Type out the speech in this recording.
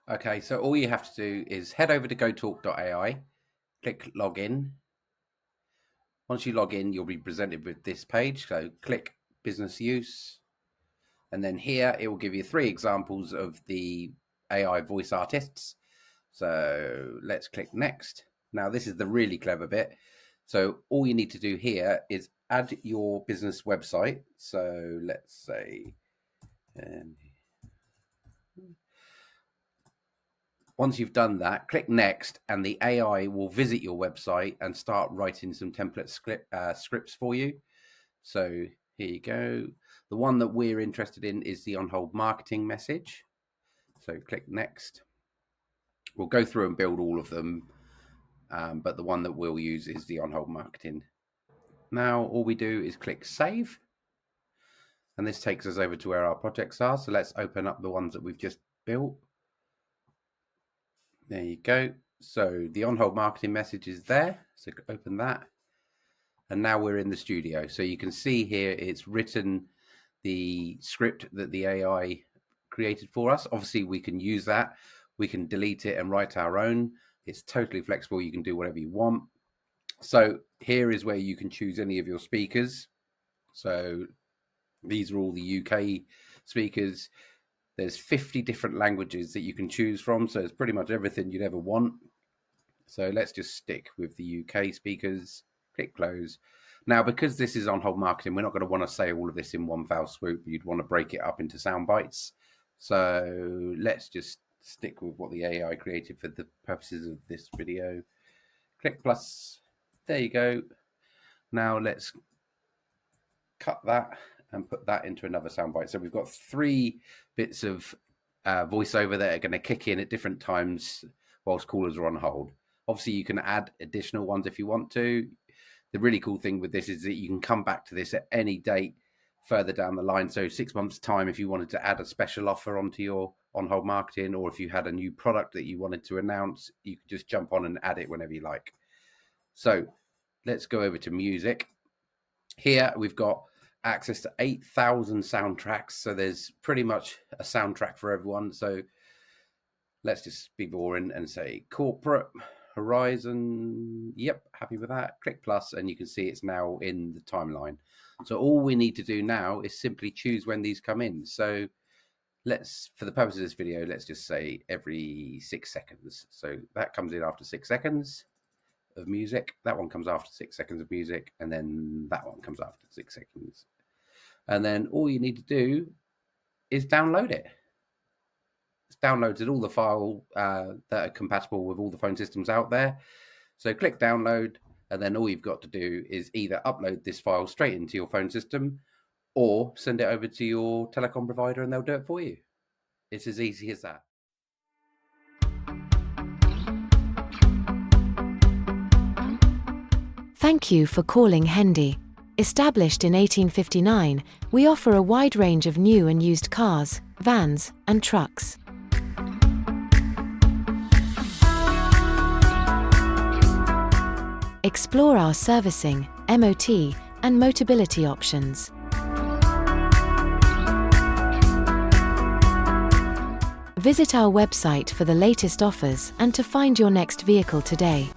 Okay, so all you have to do is head over to Gotalk.ai, click login. Once you log in, you'll be presented with this page. So click business use. And then here it will give you 3 examples of the AI voice artists. So let's click next. Now this is the really clever bit. So all you need to do here is add your business website. So let's say, once you've done that, click next, and the AI will visit your website and start writing some template scripts for you. So here you go. The one that we're interested in is the on-hold marketing message. So click next. We'll go through and build all of them, but the one that we'll use is the on-hold marketing. Now all we do is click save, and this takes us over to where our projects are. So let's open up the ones that we've just built. There you go. So the on-hold marketing message is there. So open that. And now we're in the studio. So you can see here it's written the script that the AI created for us. Obviously, we can use that. We can delete it and write our own. It's totally flexible. You can do whatever you want. So here is where you can choose any of your speakers. So these are all the UK speakers. There's 50 different languages that you can choose from. So it's pretty much everything you'd ever want. So let's just stick with the UK speakers. Click close. Now, because this is on-hold marketing, we're not going to want to say all of this in one foul swoop. You'd want to break it up into sound bites. So let's just stick with what the AI created for the purposes of this video. Click plus. There you go. Now let's cut that and put that into another soundbite. So we've got 3 bits of voiceover that are going to kick in at different times whilst callers are on hold. Obviously, you can add additional ones if you want to. The really cool thing with this is that you can come back to this at any date further down the line. So 6 months' time, if you wanted to add a special offer onto your on-hold marketing, or if you had a new product that you wanted to announce, you could just jump on and add it whenever you like. So let's go over to music. Here we've got access to 8,000 soundtracks. So there's pretty much a soundtrack for everyone. So let's just be boring and say corporate Horizon. Yep, happy with that. Click plus, and you can see it's now in the timeline. So all we need to do now is simply choose when these come in. So let's, for the purpose of this video, let's just say every 6 seconds. So that comes in after 6 seconds of music. That one comes after 6 seconds of music, and then that one comes after 6 seconds. And then all you need to do is download it. It's downloaded all the file that are compatible with all the phone systems out there. So click download, and then all you've got to do is either upload this file straight into your phone system or send it over to your telecom provider and they'll do it for you. It's as easy as that. Thank you for calling Hendy. Established in 1859, we offer a wide range of new and used cars, vans, and trucks. Explore our servicing, MOT, and Motability options. Visit our website for the latest offers and to find your next vehicle today.